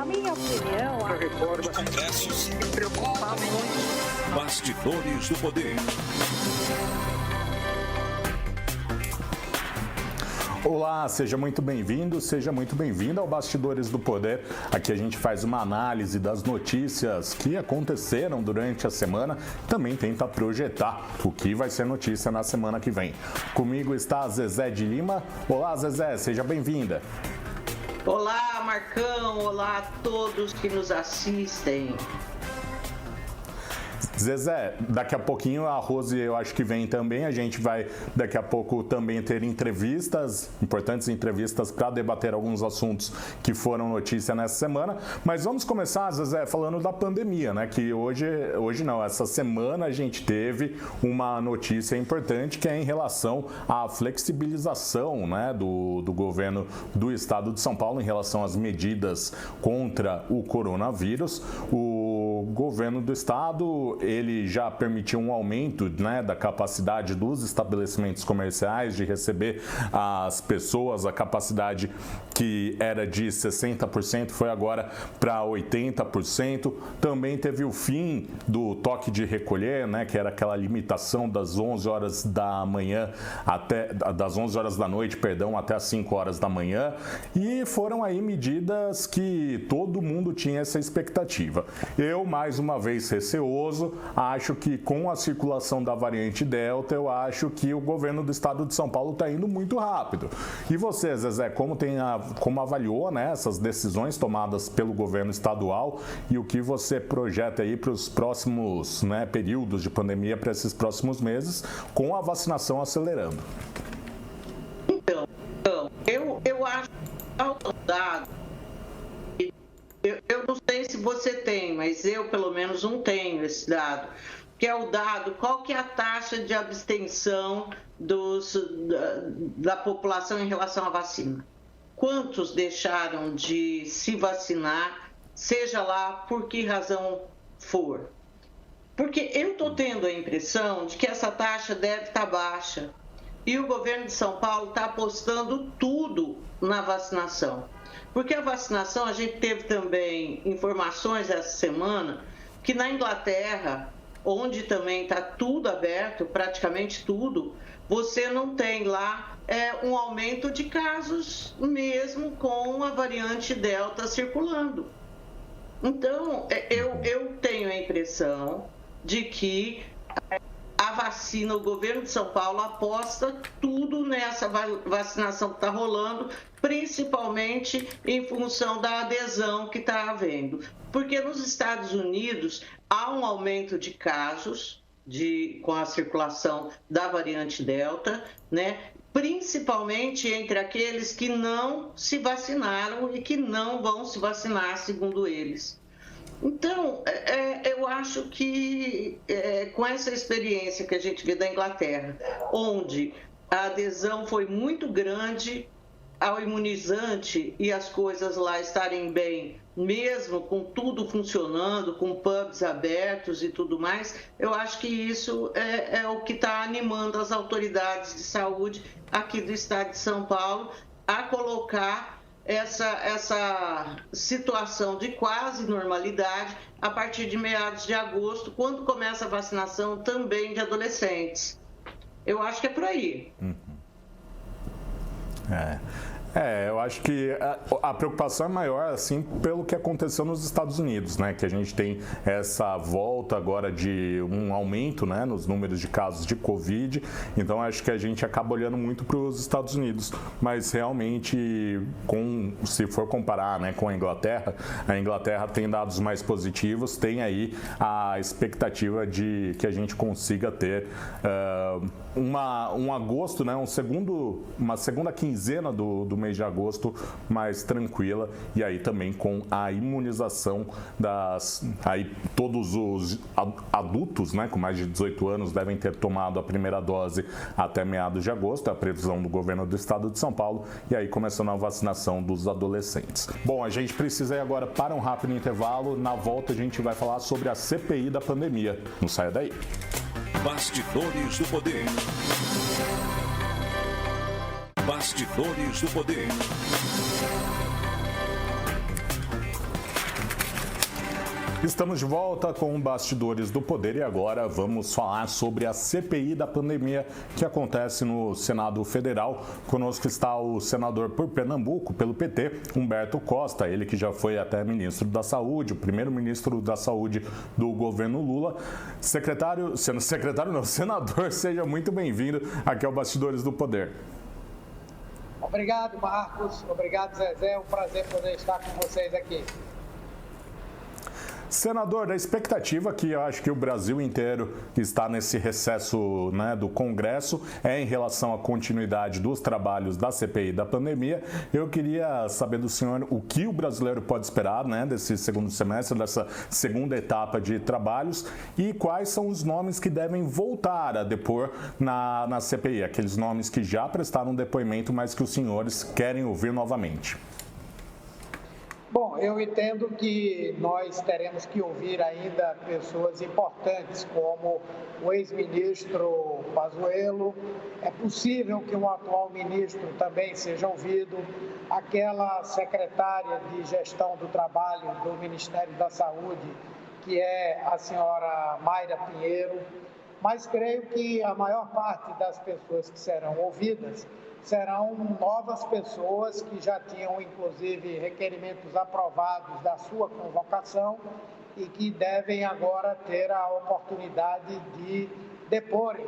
Na minha opinião, a reforma do Congresso se preocupar muito. Bastidores do Poder. Olá, seja muito bem-vindo, seja muito bem-vinda ao Bastidores do Poder. Aqui a gente faz uma análise das notícias que aconteceram durante a semana, também tenta projetar o que vai ser notícia na semana que vem. Comigo está a Zezé de Lima. Olá, Zezé, seja bem-vinda. Olá, Marcão, olá a todos que nos assistem. Zezé, daqui a pouquinho a Rose eu acho que vem também, a gente vai daqui a pouco também ter entrevistas, importantes entrevistas para debater alguns assuntos que foram notícia nessa semana, mas vamos começar, Zezé, falando da pandemia, né, que hoje não, essa semana a gente teve uma notícia importante que é em relação à flexibilização, né, do governo do estado de São Paulo em relação às medidas contra o coronavírus. O governo do estado, ele já permitiu um aumento, né, da capacidade dos estabelecimentos comerciais de receber as pessoas, a capacidade que era de 60% foi agora para 80%. Também teve o fim do toque de recolher, né, que era aquela limitação das 11 horas da manhã das 11 horas da noite, até as 5 horas da manhã. E foram aí medidas que todo mundo tinha essa expectativa. Eu, mais uma vez receoso, acho que com a circulação da variante Delta, eu acho que o governo do estado de São Paulo está indo muito rápido. E você, Zezé, como avaliou, né, essas decisões tomadas pelo governo estadual e o que você projeta aí para os próximos, né, períodos de pandemia, para esses próximos meses, com a vacinação acelerando? Então eu acho que dado. Eu não sei se você tem, mas eu pelo menos não tenho esse dado, que é o dado, qual que é a taxa de abstenção da população em relação à vacina. Quantos deixaram de se vacinar, seja lá por que razão for? Porque eu estou tendo a impressão de que essa taxa deve estar baixa e o governo de São Paulo está apostando tudo na vacinação. Porque a vacinação, a gente teve também informações essa semana que na Inglaterra, onde também está tudo aberto, praticamente tudo, você não tem lá um aumento de casos mesmo com a variante Delta circulando. Então, eu tenho a impressão de que a vacina, o governo de São Paulo aposta tudo nessa vacinação que está rolando, principalmente em função da adesão que está havendo. Porque nos Estados Unidos há um aumento de casos com a circulação da variante Delta, né? Principalmente entre aqueles que não se vacinaram e que não vão se vacinar, segundo eles. Então, eu acho que com essa experiência que a gente vê da Inglaterra, onde a adesão foi muito grande ao imunizante e as coisas lá estarem bem, mesmo com tudo funcionando, com pubs abertos e tudo mais, eu acho que isso é o que está animando as autoridades de saúde aqui do estado de São Paulo a colocar essa situação de quase normalidade a partir de meados de agosto, quando começa a vacinação também de adolescentes. Eu acho que é por aí. Eu acho que a preocupação é maior, assim, pelo que aconteceu nos Estados Unidos, né? Que a gente tem essa volta agora de um aumento, né, nos números de casos de Covid. Então, acho que a gente acaba olhando muito para os Estados Unidos. Mas, realmente, se for comparar, né, com a Inglaterra tem dados mais positivos, tem aí a expectativa de que a gente consiga ter um agosto, né, uma segunda quinzena do mês de agosto mais tranquila, e aí também com a imunização todos os adultos, né, com mais de 18 anos devem ter tomado a primeira dose até meados de agosto, é a previsão do governo do estado de São Paulo, e aí começando a vacinação dos adolescentes. Bom, a gente precisa ir agora para um rápido intervalo, na volta a gente vai falar sobre a CPI da pandemia. Não saia daí. Bastidores do Poder. Bastidores do Poder. Estamos de volta com Bastidores do Poder e agora vamos falar sobre a CPI da pandemia que acontece no Senado Federal. Conosco está o senador por Pernambuco, pelo PT, Humberto Costa, ele que já foi até ministro da Saúde, o primeiro ministro da Saúde do governo Lula. Senador, seja muito bem-vindo aqui ao Bastidores do Poder. Obrigado, Marcos. Obrigado, Zezé. É um prazer poder estar com vocês aqui. Senador, a expectativa que eu acho que o Brasil inteiro está nesse recesso, né, do Congresso é em relação à continuidade dos trabalhos da CPI da pandemia. Eu queria saber do senhor o que o brasileiro pode esperar, né, desse segundo semestre, dessa segunda etapa de trabalhos e quais são os nomes que devem voltar a depor na CPI, aqueles nomes que já prestaram depoimento, mas que os senhores querem ouvir novamente. Bom, eu entendo que nós teremos que ouvir ainda pessoas importantes, como o ex-ministro Pazuello. É possível que um atual ministro também seja ouvido, aquela secretária de Gestão do Trabalho do Ministério da Saúde, que é a senhora Mayra Pinheiro. Mas creio que a maior parte das pessoas que serão ouvidas serão novas pessoas que já tinham, inclusive, requerimentos aprovados da sua convocação e que devem agora ter a oportunidade de deporem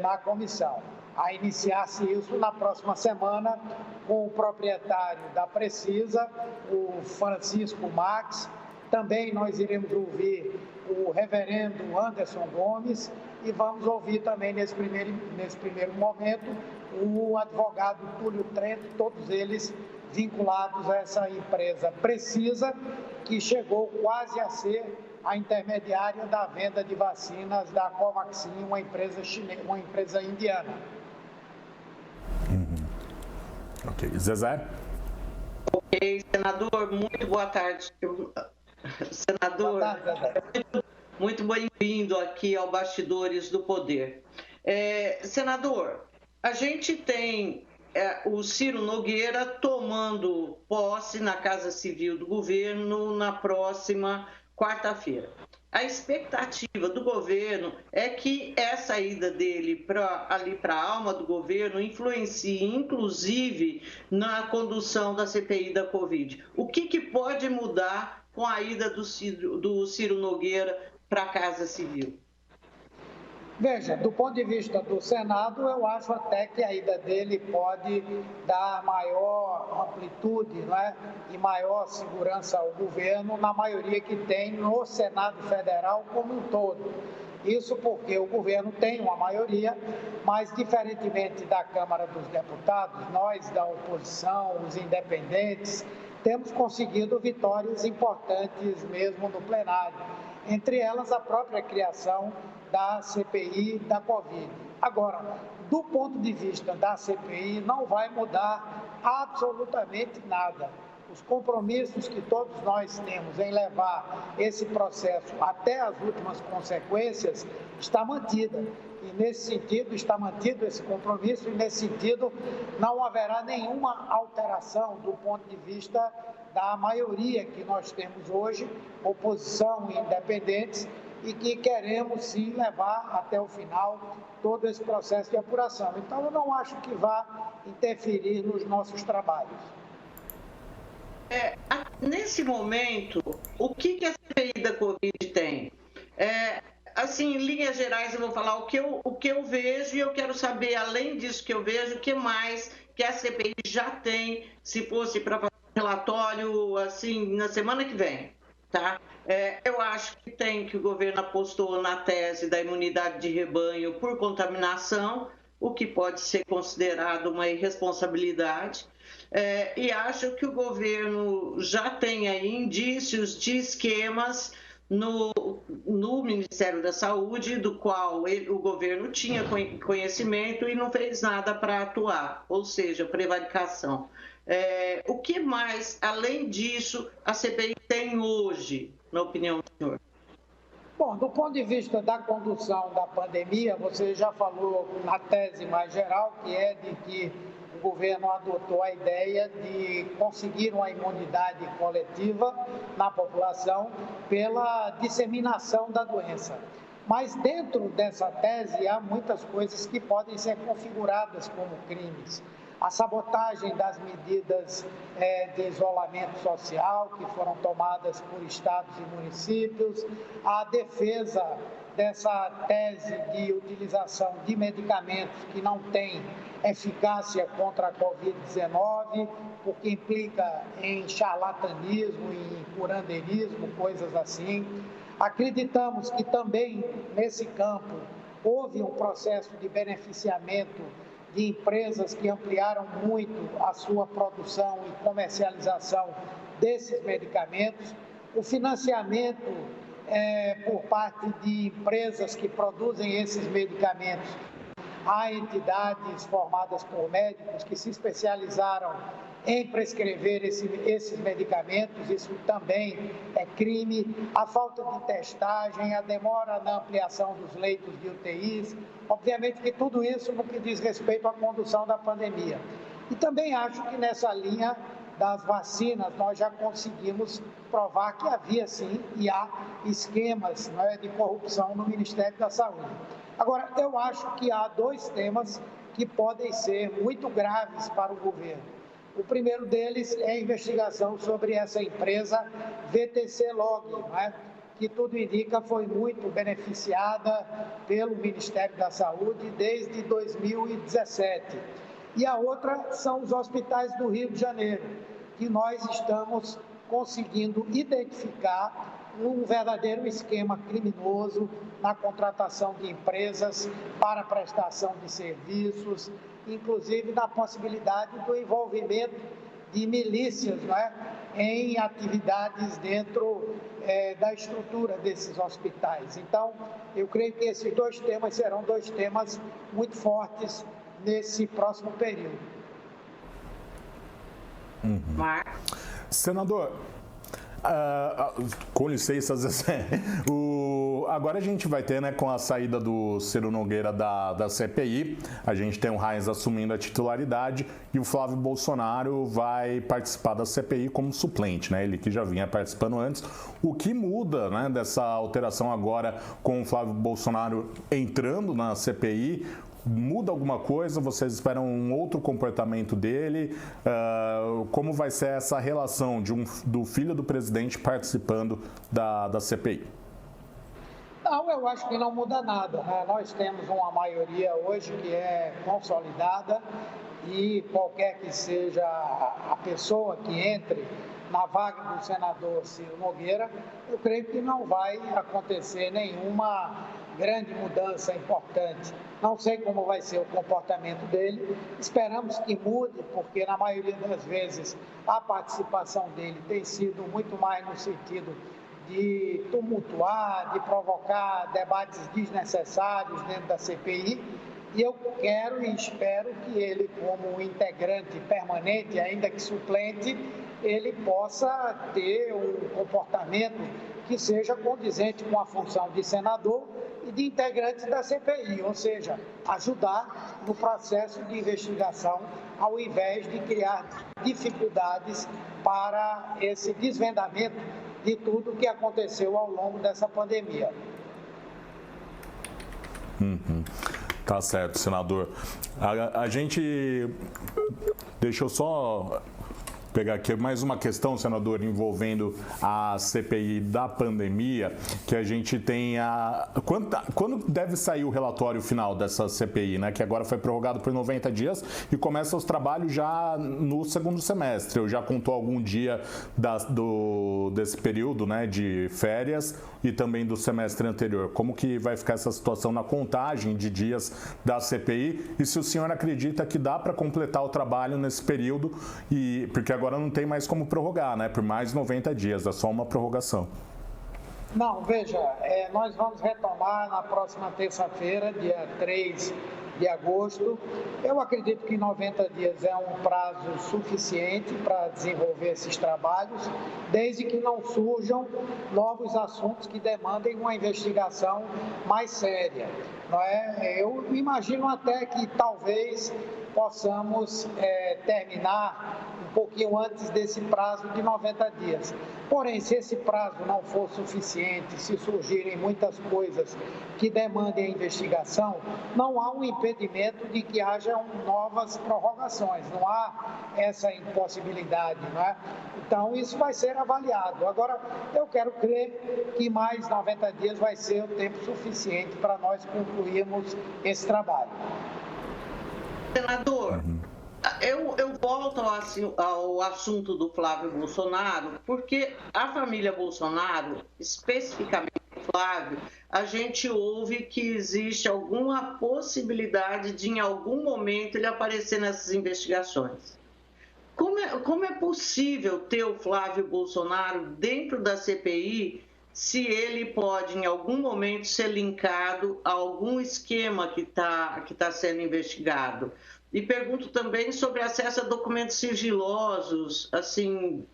na comissão. A iniciar-se isso na próxima semana com o proprietário da Precisa, o Francisco Max. Também nós iremos ouvir o reverendo Anderson Gomes e vamos ouvir também nesse primeiro momento o advogado Túlio Trento, todos eles vinculados a essa empresa Precisa, que chegou quase a ser a intermediária da venda de vacinas da Covaxin, uma empresa indiana. Ok. Zezé? Ok, senador, muito boa tarde. Senador, boa tarde, Zezé. Muito bem-vindo aqui ao Bastidores do Poder. Senador, a gente tem o Ciro Nogueira tomando posse na Casa Civil do governo na próxima quarta-feira. A expectativa do governo é que essa ida dele ali para a alma do governo influencie, inclusive, na condução da CPI da Covid. O que pode mudar com a ida do Ciro Nogueira para a Casa Civil? Veja, do ponto de vista do Senado, eu acho até que a ida dele pode dar maior amplitude, né, e maior segurança ao governo na maioria que tem no Senado Federal como um todo. Isso porque o governo tem uma maioria, mas diferentemente da Câmara dos Deputados, nós da oposição, os independentes, temos conseguido vitórias importantes mesmo no plenário. Entre elas, a própria criação da CPI da Covid. Agora, do ponto de vista da CPI, não vai mudar absolutamente nada. Os compromissos que todos nós temos em levar esse processo até as últimas consequências está mantida. E nesse sentido, está mantido esse compromisso e nesse sentido não haverá nenhuma alteração do ponto de vista da maioria que nós temos hoje, oposição e independentes, e que queremos sim levar até o final todo esse processo de apuração. Então, eu não acho que vá interferir nos nossos trabalhos. Nesse momento, o que a CPI da Covid tem? Assim, em linhas gerais, eu vou falar o que eu vejo e eu quero saber, além disso que eu vejo, o que mais que a CPI já tem, se fosse para fazer um relatório, assim, na semana que vem, tá? Eu acho que o governo apostou na tese da imunidade de rebanho por contaminação, o que pode ser considerado uma irresponsabilidade. E acho que o governo já tem aí indícios de esquemas no Ministério da Saúde, do qual o governo tinha conhecimento e não fez nada para atuar, ou seja, prevaricação. O que mais, além disso, a CPI tem hoje, na opinião do senhor? Bom, do ponto de vista da condução da pandemia, você já falou na tese mais geral, que é de que o governo adotou a ideia de conseguir uma imunidade coletiva na população pela disseminação da doença. Mas dentro dessa tese há muitas coisas que podem ser configuradas como crimes. A sabotagem das medidas de isolamento social que foram tomadas por estados e municípios, a defesa dessa tese de utilização de medicamentos que não têm eficácia contra a Covid-19, porque implica em charlatanismo, em curandeirismo, coisas assim. Acreditamos que também nesse campo houve um processo de beneficiamento de empresas que ampliaram muito a sua produção e comercialização desses medicamentos, o financiamento por parte de empresas que produzem esses medicamentos a entidades formadas por médicos que se especializaram em prescrever esses medicamentos, isso também é crime, a falta de testagem, a demora na ampliação dos leitos de UTIs, obviamente que tudo isso no que diz respeito à condução da pandemia. E também acho que nessa linha das vacinas nós já conseguimos provar que havia sim e há esquemas de corrupção no Ministério da Saúde. Agora, eu acho que há dois temas que podem ser muito graves para o governo. O primeiro deles é a investigação sobre essa empresa VTC Log, que tudo indica foi muito beneficiada pelo Ministério da Saúde desde 2017. E a outra são os hospitais do Rio de Janeiro, que nós estamos conseguindo identificar um verdadeiro esquema criminoso na contratação de empresas para prestação de serviços, inclusive na possibilidade do envolvimento de milícias em atividades dentro da estrutura desses hospitais. Então, eu creio que esses dois temas serão dois temas muito fortes nesse próximo período. Senador, com licença, Zé, agora a gente vai ter, com a saída do Ciro Nogueira da CPI, a gente tem o Reis assumindo a titularidade e o Flávio Bolsonaro vai participar da CPI como suplente, ele que já vinha participando antes. O que muda dessa alteração agora com o Flávio Bolsonaro entrando na CPI? Muda alguma coisa? Vocês esperam um outro comportamento dele? Como vai ser essa relação do filho do presidente participando da CPI? Não, eu acho que não muda nada. Nós temos uma maioria hoje que é consolidada e qualquer que seja a pessoa que entre na vaga do senador Ciro Nogueira, eu creio que não vai acontecer nenhuma grande mudança importante. Não sei como vai ser o comportamento dele, esperamos que mude, porque na maioria das vezes a participação dele tem sido muito mais no sentido de tumultuar, de provocar debates desnecessários dentro da CPI, e eu quero e espero que ele, como integrante permanente, ainda que suplente, ele possa ter um comportamento que seja condizente com a função de senador e de integrante da CPI, ou seja, ajudar no processo de investigação, ao invés de criar dificuldades para esse desvendamento de tudo o que aconteceu ao longo dessa pandemia. Tá certo, senador. A gente... Deixa eu só pegar aqui mais uma questão, senador, envolvendo a CPI da pandemia, que a gente tem Quando deve sair o relatório final dessa CPI, que agora foi prorrogado por 90 dias e começa os trabalhos já no segundo semestre? Eu já contou algum dia desse período, de férias e também do semestre anterior. Como que vai ficar essa situação na contagem de dias da CPI? E se o senhor acredita que dá para completar o trabalho nesse período, porque agora não tem mais como prorrogar, por mais 90 dias, é só uma prorrogação. Não, veja, nós vamos retomar na próxima terça-feira, dia 3 de agosto. Eu acredito que 90 dias é um prazo suficiente para desenvolver esses trabalhos, desde que não surjam novos assuntos que demandem uma investigação mais séria. Eu imagino até que talvez possamos terminar um pouquinho antes desse prazo de 90 dias. Porém, se esse prazo não for suficiente, se surgirem muitas coisas que demandem a investigação, não há um impedimento de que haja novas prorrogações, não há essa impossibilidade, não é? Então, isso vai ser avaliado. Agora, eu quero crer que mais 90 dias vai ser o tempo suficiente para nós concluirmos esse trabalho. Senador, eu volto ao assunto do Flávio Bolsonaro, porque a família Bolsonaro, especificamente o Flávio, a gente ouve que existe alguma possibilidade de, em algum momento, ele aparecer nessas investigações. Como é possível ter o Flávio Bolsonaro dentro da CPI se ele pode, em algum momento, ser linkado a algum esquema que tá sendo investigado? E pergunto também sobre acesso a documentos sigilosos. Assim,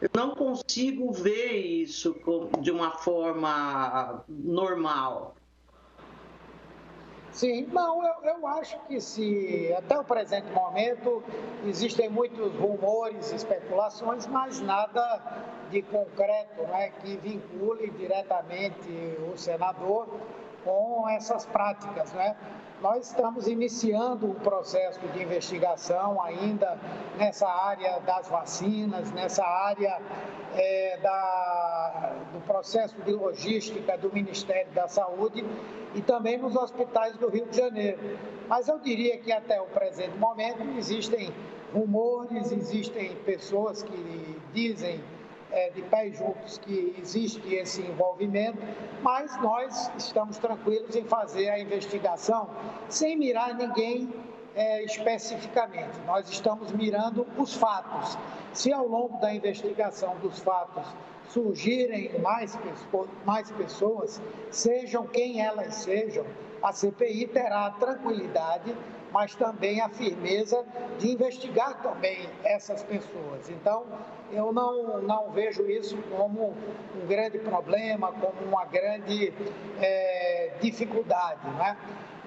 eu não consigo ver isso de uma forma normal. Sim, não, eu acho que se até o presente momento existem muitos rumores, especulações, mas nada de concreto, né, que vincule diretamente o senador com essas práticas, né? Nós estamos iniciando um processo de investigação ainda nessa área das vacinas, nessa área do processo de logística do Ministério da Saúde e também nos hospitais do Rio de Janeiro. Mas eu diria que até o presente momento existem rumores, existem pessoas que dizem de pés juntos que existe esse envolvimento, mas nós estamos tranquilos em fazer a investigação sem mirar ninguém especificamente. Nós estamos mirando os fatos. Se ao longo da investigação dos fatos surgirem mais pessoas, sejam quem elas sejam, a CPI terá a tranquilidade, mas também a firmeza de investigar também essas pessoas. Então, eu não vejo isso como um grande problema, como uma grande dificuldade, né?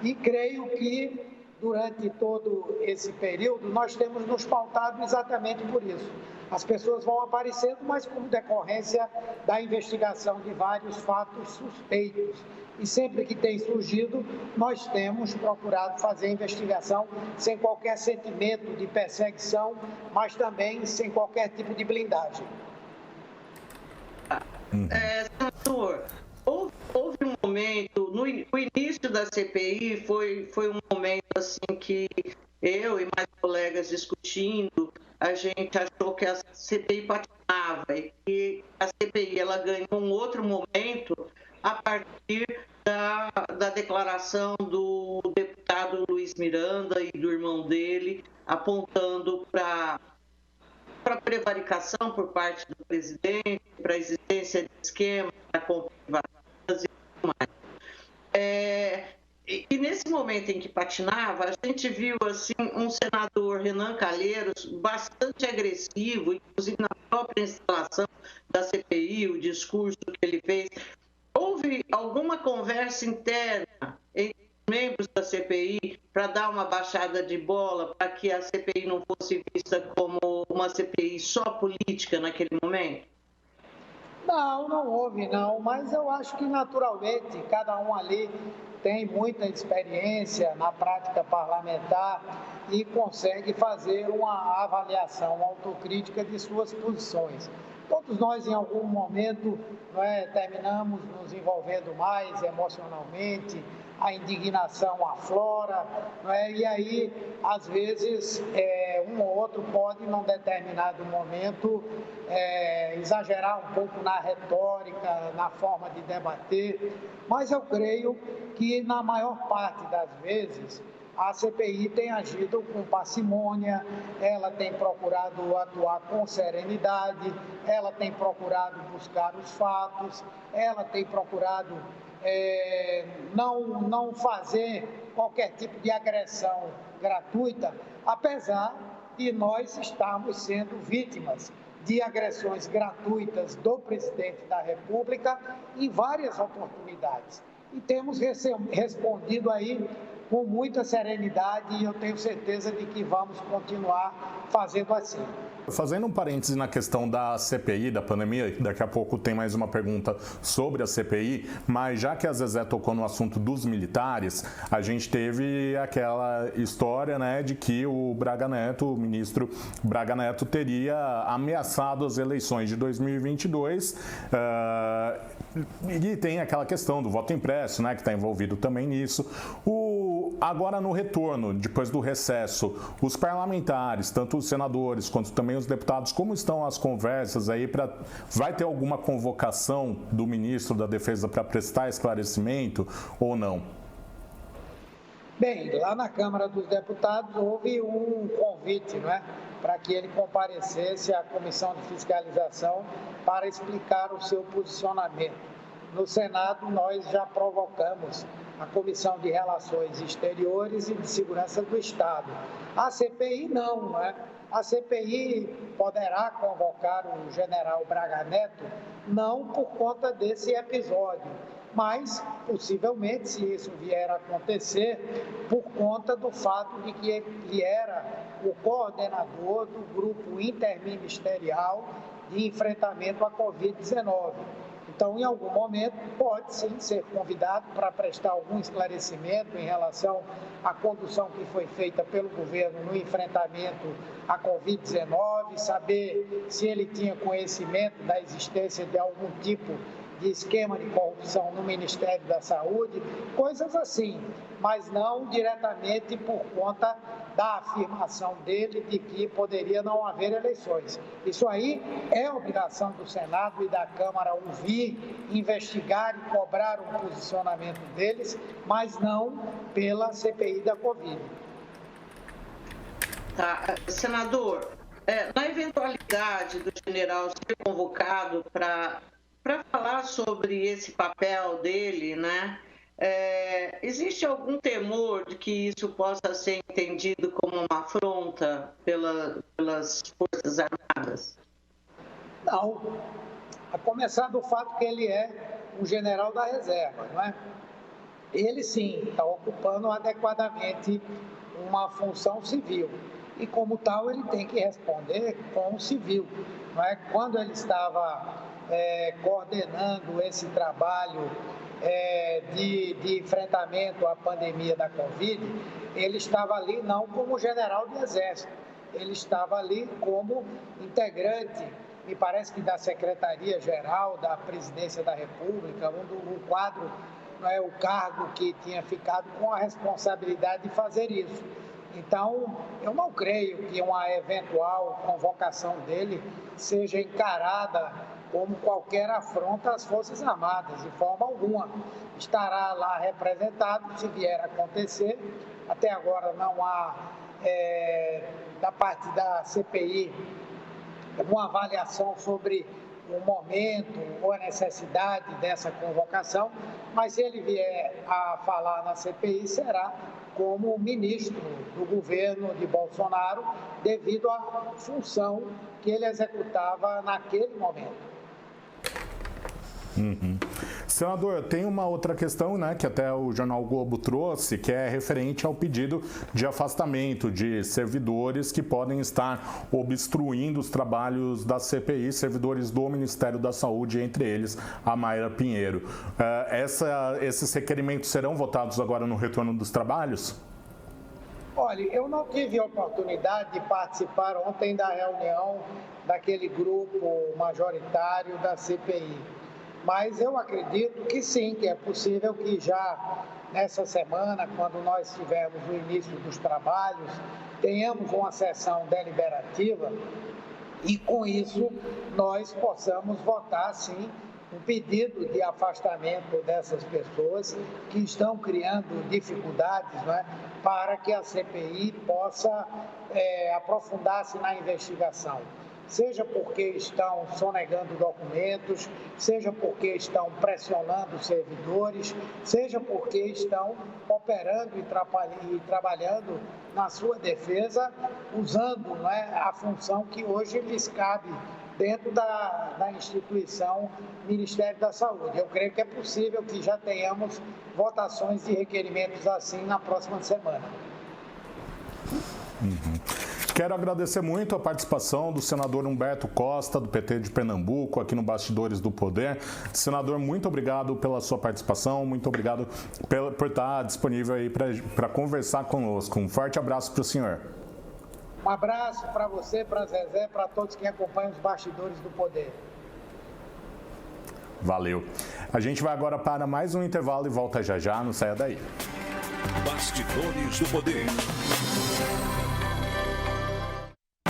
E creio que durante todo esse período nós temos nos pautado exatamente por isso. As pessoas vão aparecendo, mas como decorrência da investigação de vários fatos suspeitos. E sempre que tem surgido, nós temos procurado fazer a investigação sem qualquer sentimento de perseguição, mas também sem qualquer tipo de blindagem. Senador, houve um momento, no início da CPI, foi um momento assim que eu e mais colegas discutindo, a gente achou que a CPI patinava e que a CPI ela ganhou um outro momento a partir da declaração do deputado Luiz Miranda e do irmão dele, apontando para prevaricação por parte do presidente, para a existência de esquema, para compra de vacinas e tudo mais. E nesse momento em que patinava, a gente viu assim, um senador, Renan Calheiros, bastante agressivo, inclusive na própria instalação da CPI, o discurso que ele fez. Houve alguma conversa interna entre os membros da CPI para dar uma baixada de bola para que a CPI não fosse vista como uma CPI só política naquele momento? Não houve não, mas eu acho que naturalmente cada um ali tem muita experiência na prática parlamentar e consegue fazer uma avaliação autocrítica de suas posições. Todos nós, em algum momento, terminamos nos envolvendo mais emocionalmente, a indignação aflora, e aí, às vezes, um ou outro pode, num determinado momento, exagerar um pouco na retórica, na forma de debater, mas eu creio que, na maior parte das vezes, a CPI tem agido com parcimônia, ela tem procurado atuar com serenidade, ela tem procurado buscar os fatos, ela tem procurado não fazer qualquer tipo de agressão gratuita, apesar de nós estarmos sendo vítimas de agressões gratuitas do presidente da República em várias oportunidades. E temos respondido aí com muita serenidade e eu tenho certeza de que vamos continuar fazendo assim. Fazendo um parêntese na questão da CPI, da pandemia, daqui a pouco tem mais uma pergunta sobre a CPI, mas já que a Zezé tocou no assunto dos militares, a gente teve aquela história, né, de que o Braga Neto, o ministro Braga Neto, teria ameaçado as eleições de 2022 e tem aquela questão do voto impresso, né, que está envolvido também nisso. Agora no retorno, depois do recesso, os parlamentares, tanto os senadores quanto também os deputados, como estão as conversas aí? Vai ter alguma convocação do ministro da Defesa para prestar esclarecimento ou não? Bem, lá na Câmara dos Deputados houve um convite, não é, para que ele comparecesse à Comissão de Fiscalização para explicar o seu posicionamento. No Senado, nós já provocamos a Comissão de Relações Exteriores e de Segurança do Estado. A CPI não é? A CPI poderá convocar o general Braga Neto, não por conta desse episódio, mas, possivelmente, se isso vier a acontecer, por conta do fato de que ele era o coordenador do grupo interministerial de enfrentamento à Covid-19. Então, em algum momento, pode sim ser convidado para prestar algum esclarecimento em relação à condução que foi feita pelo governo no enfrentamento à Covid-19, saber se ele tinha conhecimento da existência de algum tipo de esquema de corrupção no Ministério da Saúde, coisas assim, mas não diretamente por conta da afirmação dele de que poderia não haver eleições. Isso aí é obrigação do Senado e da Câmara ouvir, investigar e cobrar um posicionamento deles, mas não pela CPI da Covid. Tá. Senador, na eventualidade do general ser convocado para falar sobre esse papel dele, né? Existe algum temor de que isso possa ser entendido como uma afronta pelas Forças Armadas? Não. A começar do fato que ele é um general da reserva, não é? Ele sim está ocupando adequadamente uma função civil e, como tal, ele tem que responder como civil, não é? Quando ele estava coordenando esse trabalho de enfrentamento à pandemia da Covid, ele estava ali não como general do Exército, ele estava ali como integrante, me parece que da Secretaria-Geral da Presidência da República, o quadro, o cargo que tinha ficado com a responsabilidade de fazer isso. Então, eu não creio que uma eventual convocação dele seja encarada como qualquer afronta às Forças Armadas, de forma alguma. Estará lá representado, se vier a acontecer. Até agora não há, da parte da CPI, uma avaliação sobre o momento ou a necessidade dessa convocação, mas se ele vier a falar na CPI, será como ministro do governo de Bolsonaro, devido à função que ele executava naquele momento. Uhum. Senador, tem uma outra questão, né, que até o Jornal Globo trouxe, que é referente ao pedido de afastamento de servidores que podem estar obstruindo os trabalhos da CPI, servidores do Ministério da Saúde, entre eles a Mayra Pinheiro. Esses requerimentos serão votados agora no retorno dos trabalhos? Olha, eu não tive a oportunidade de participar ontem da reunião daquele grupo majoritário da CPI. Mas eu acredito que sim, que é possível que já nessa semana, quando nós tivermos o início dos trabalhos, tenhamos uma sessão deliberativa e, com isso, nós possamos votar, sim, um pedido de afastamento dessas pessoas que estão criando dificuldades, não é, para que a CPI possa aprofundar-se na investigação. Seja porque estão sonegando documentos, seja porque estão pressionando os servidores, seja porque estão operando e trabalhando na sua defesa, usando, não é, a função que hoje lhes cabe dentro da instituição Ministério da Saúde. Eu creio que é possível que já tenhamos votações de requerimentos assim na próxima semana. Quero agradecer muito a participação do senador Humberto Costa, do PT de Pernambuco, aqui no Bastidores do Poder. Senador, muito obrigado pela sua participação, muito obrigado por estar disponível aí para conversar conosco. Um forte abraço para o senhor. Um abraço para você, para Zezé, para todos que acompanham os Bastidores do Poder. Valeu. A gente vai agora para mais um intervalo e volta já já, não saia daí. Bastidores do Poder.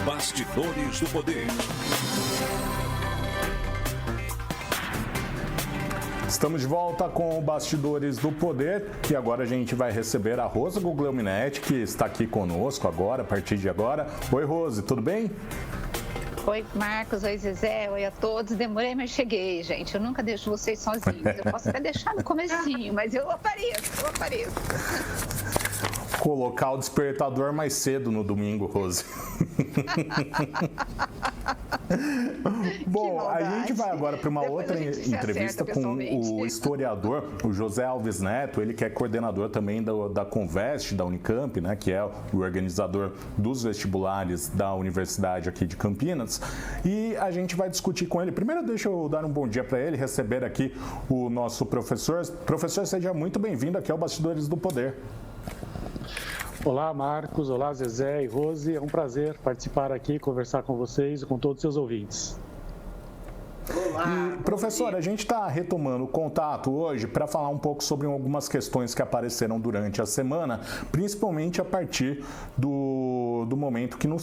Bastidores do Poder. Estamos de volta com o Bastidores do Poder, que agora a gente vai receber a Rose Guglielminetti, que está aqui conosco agora, a partir de agora. Oi, Rose, tudo bem? Oi, Marcos, oi, Zezé, oi a todos. Demorei, mas cheguei, gente. Eu nunca deixo vocês sozinhos. Eu posso até deixar no comecinho, mas eu apareço. Colocar o despertador mais cedo no domingo, Rose. Bom, a gente vai agora para uma outra entrevista com o historiador, o José Alves Neto, ele que é coordenador também da Convest, da Unicamp, né, que é o organizador dos vestibulares da Universidade aqui de Campinas, e a gente vai discutir com ele. Primeiro, deixa eu dar um bom dia para ele, receber aqui o nosso professor. Professor, seja muito bem-vindo aqui ao Bastidores do Poder. Olá, Marcos. Olá, Zezé e Rose. É um prazer participar aqui, conversar com vocês e com todos os seus ouvintes. E, professor, a gente está retomando o contato hoje para falar um pouco sobre algumas questões que apareceram durante a semana, principalmente a partir do momento que no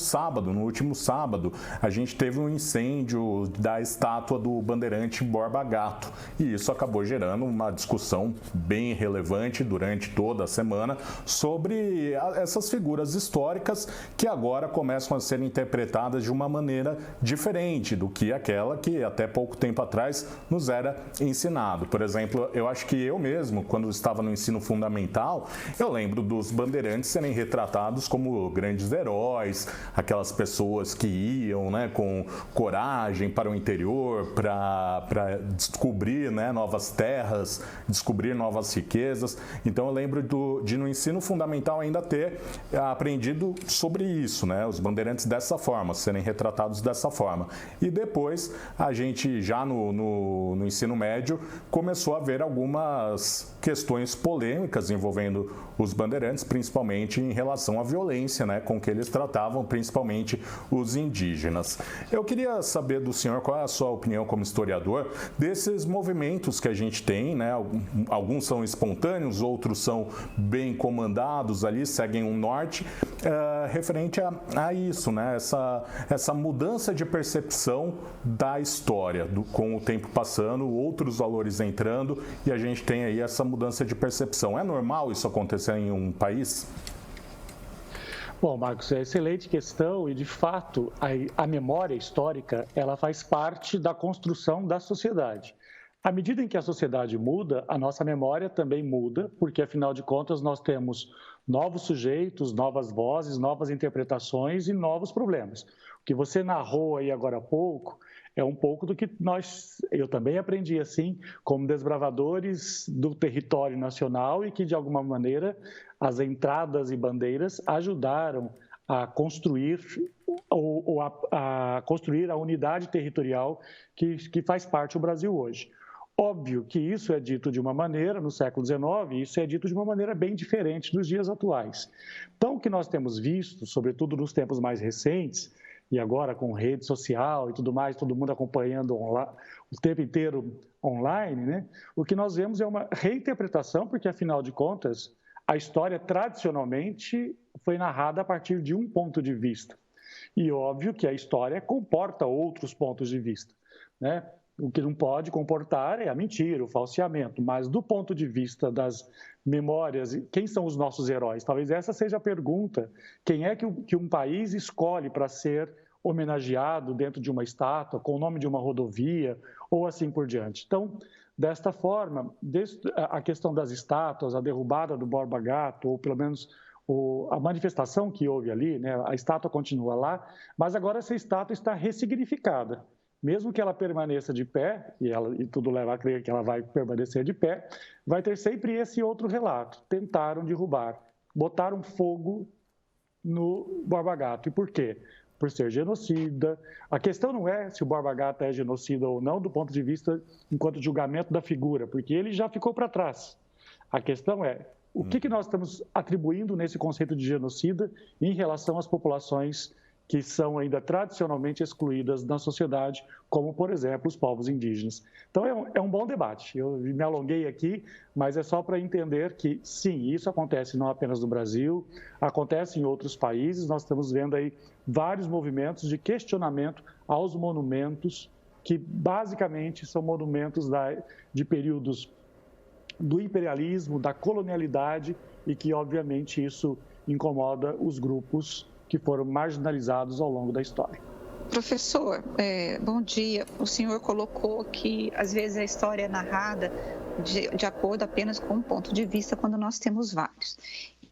último sábado, a gente teve um incêndio da estátua do bandeirante Borba Gato. E isso acabou gerando uma discussão bem relevante durante toda a semana sobre essas figuras históricas que agora começam a ser interpretadas de uma maneira diferente do que aquela que até pouco tempo atrás nos era ensinado. Por exemplo, eu acho que eu mesmo, quando estava no ensino fundamental, eu lembro dos bandeirantes serem retratados como grandes heróis, aquelas pessoas que iam, né, com coragem para o interior, para descobrir, né, novas terras, descobrir novas riquezas. Então eu lembro de no ensino fundamental ainda ter aprendido sobre isso, né, os bandeirantes dessa forma, serem retratados dessa forma. E depois a gente já no ensino médio começou a haver algumas questões polêmicas envolvendo os bandeirantes, principalmente em relação à violência, né, com que eles tratavam, principalmente os indígenas. Eu queria saber do senhor qual é a sua opinião como historiador desses movimentos que a gente tem, né? Alguns são espontâneos, outros são bem comandados ali, seguem um norte, referente a isso, né? Essa mudança de percepção da história, com o tempo passando, outros valores entrando, e a gente tem aí essa mudança de percepção. É normal isso acontecer em um país? Bom, Marcos, é excelente questão e, de fato, a memória histórica, ela faz parte da construção da sociedade. À medida em que a sociedade muda, a nossa memória também muda, porque, afinal de contas, nós temos novos sujeitos, novas vozes, novas interpretações e novos problemas. O que você narrou aí agora há pouco é um pouco do que eu também aprendi assim, como desbravadores do território nacional e que, de alguma maneira, as entradas e bandeiras ajudaram a construir a construir a unidade territorial que faz parte do Brasil hoje. Óbvio que isso é dito de uma maneira, no século XIX, e isso é dito de uma maneira bem diferente nos dias atuais. Então, o que nós temos visto, sobretudo nos tempos mais recentes, e agora com rede social e tudo mais, todo mundo acompanhando o tempo inteiro online, né? O que nós vemos é uma reinterpretação, porque, afinal de contas, a história tradicionalmente foi narrada a partir de um ponto de vista. E óbvio que a história comporta outros pontos de vista, né? O que não pode comportar é a mentira, o falseamento, mas do ponto de vista das memórias, quem são os nossos heróis? Talvez essa seja a pergunta. Quem é que um país escolhe para ser homenageado dentro de uma estátua, com o nome de uma rodovia, ou assim por diante? Então, desta forma, a questão das estátuas, a derrubada do Borba Gato, ou pelo menos a manifestação que houve ali, né? A estátua continua lá, mas agora essa estátua está ressignificada. mesmo que ela permaneça de pé, e tudo leva a crer que ela vai permanecer de pé, vai ter sempre esse outro relato. Tentaram derrubar, botaram fogo no Borba Gato. E por quê? Por ser genocida. A questão não é se o Borba Gato é genocida ou não do ponto de vista enquanto julgamento da figura, porque ele já ficou para trás. A questão é o que nós estamos atribuindo nesse conceito de genocida em relação às populações que são ainda tradicionalmente excluídas na sociedade, como, por exemplo, os povos indígenas. Então, é um bom debate. Eu me alonguei aqui, mas é só para entender que, sim, isso acontece não apenas no Brasil, acontece em outros países. Nós estamos vendo aí vários movimentos de questionamento aos monumentos, que basicamente são monumentos de períodos do imperialismo, da colonialidade, e que, obviamente, isso incomoda os grupos que foram marginalizados ao longo da história. Professor, bom dia. O senhor colocou que, às vezes, a história é narrada de acordo apenas com um ponto de vista, quando nós temos vários.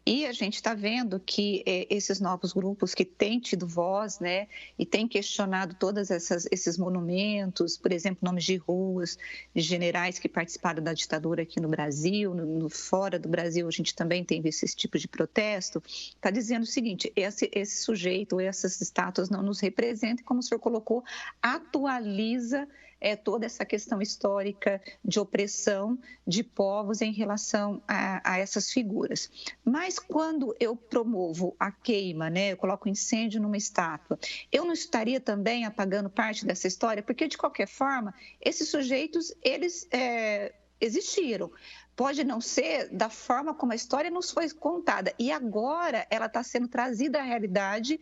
E a gente está vendo que esses novos grupos que têm tido voz, né, e têm questionado todos esses monumentos, por exemplo, nomes de ruas, de generais que participaram da ditadura aqui no Brasil, fora do Brasil a gente também tem visto esse tipo de protesto, está dizendo o seguinte: esse sujeito, essas estátuas não nos representam, como o senhor colocou, atualiza toda essa questão histórica de opressão de povos em relação a essas figuras. Mas quando eu promovo a queima, né, eu coloco incêndio numa estátua, eu não estaria também apagando parte dessa história? Porque, de qualquer forma, esses sujeitos, eles existiram. Pode não ser da forma como a história nos foi contada. E agora ela está sendo trazida à realidade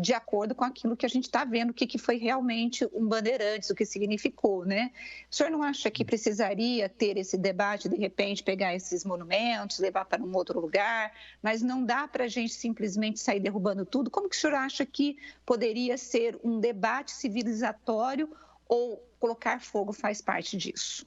de acordo com aquilo que a gente está vendo, o que foi realmente um Bandeirantes, o que significou, né? O senhor não acha que precisaria ter esse debate, de repente, pegar esses monumentos, levar para um outro lugar, mas não dá para a gente simplesmente sair derrubando tudo? Como que o senhor acha que poderia ser um debate civilizatório, ou colocar fogo faz parte disso?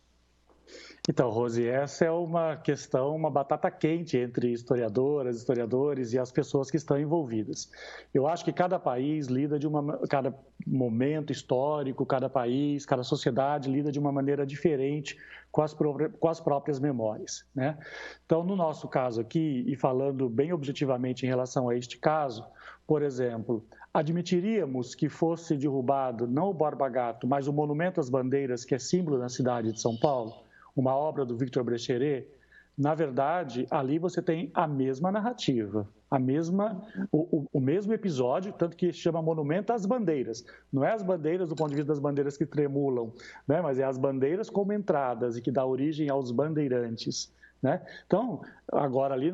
Então, Rose, essa é uma questão, uma batata quente entre historiadoras, historiadores e as pessoas que estão envolvidas. Eu acho que cada país lida cada momento histórico, cada país, cada sociedade lida de uma maneira diferente com as próprias memórias, né? Então, no nosso caso aqui, e falando bem objetivamente em relação a este caso, por exemplo, admitiríamos que fosse derrubado não o Borba Gato, mas o Monumento às Bandeiras, que é símbolo da cidade de São Paulo, uma obra do Victor Brecheret? Na verdade, ali você tem a mesma narrativa, o mesmo episódio, tanto que se chama Monumento às Bandeiras. Não é as bandeiras do ponto de vista das bandeiras que tremulam, né? Mas é as bandeiras como entradas e que dá origem aos bandeirantes, né? Então, agora ali,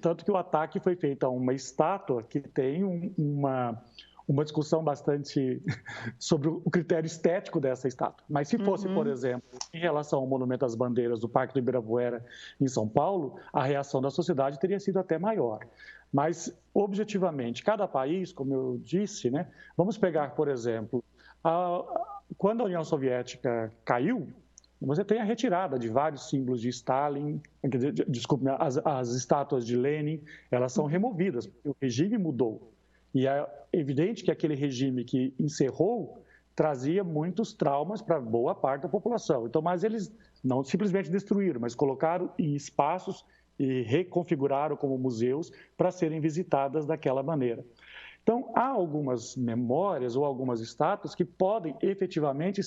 tanto que o ataque foi feito a uma estátua que tem uma discussão bastante sobre o critério estético dessa estátua. Mas se fosse, por exemplo, em relação ao Monumento às Bandeiras do Parque do Ibirapuera, em São Paulo, a reação da sociedade teria sido até maior. Mas, objetivamente, cada país, como eu disse, né, vamos pegar, por exemplo, quando a União Soviética caiu, você tem a retirada de vários símbolos de Stalin, desculpe, as estátuas de Lenin, elas são removidas, porque o regime mudou. E é evidente que aquele regime que encerrou trazia muitos traumas para boa parte da população. Então, mas eles não simplesmente destruíram, mas colocaram em espaços e reconfiguraram como museus para serem visitadas daquela maneira. Então, há algumas memórias ou algumas estátuas que podem efetivamente